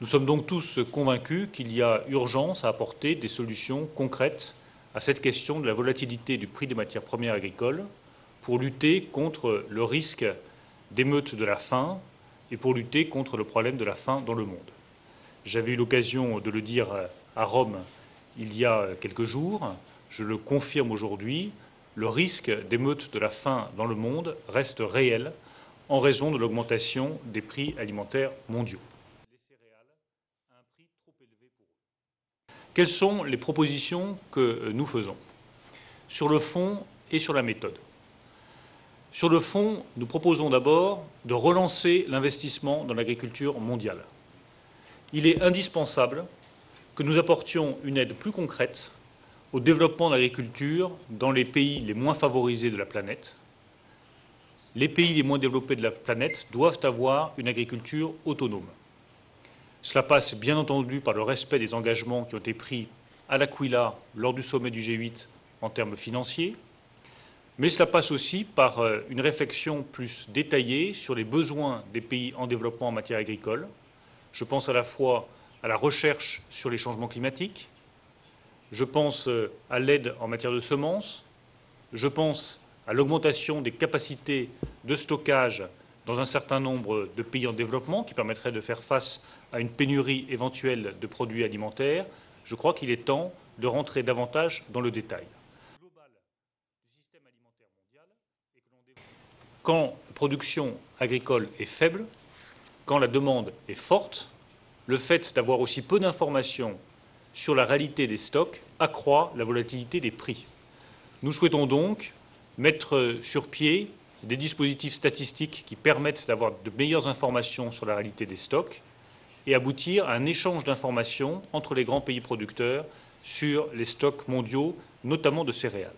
Nous sommes donc tous convaincus qu'il y a urgence à apporter des solutions concrètes à cette question de la volatilité du prix des matières premières agricoles pour lutter contre le risque d'émeute de la faim et pour lutter contre le problème de la faim dans le monde. J'avais eu l'occasion de le dire à Rome il y a quelques jours, je le confirme aujourd'hui, le risque d'émeute de la faim dans le monde reste réel en raison de l'augmentation des prix alimentaires mondiaux. Quelles sont les propositions que nous faisons sur le fond et sur la méthode? Sur le fond, nous proposons d'abord de relancer l'investissement dans l'agriculture mondiale. Il est indispensable que nous apportions une aide plus concrète au développement de l'agriculture dans les pays les moins favorisés de la planète. Les pays les moins développés de la planète doivent avoir une agriculture autonome. Cela passe bien entendu par le respect des engagements qui ont été pris à l'Aquila lors du sommet du G8 en termes financiers, mais cela passe aussi par une réflexion plus détaillée sur les besoins des pays en développement en matière agricole. Je pense à la fois à la recherche sur les changements climatiques, je pense à l'aide en matière de semences, je pense à l'augmentation des capacités de stockage dans un certain nombre de pays en développement qui permettrait de faire face à une pénurie éventuelle de produits alimentaires. Je crois qu'il est temps de rentrer davantage dans le détail. Quand la production agricole est faible, quand la demande est forte, le fait d'avoir aussi peu d'informations sur la réalité des stocks accroît la volatilité des prix. Nous souhaitons donc mettre sur pied des dispositifs statistiques qui permettent d'avoir de meilleures informations sur la réalité des stocks et aboutir à un échange d'informations entre les grands pays producteurs sur les stocks mondiaux, notamment de céréales.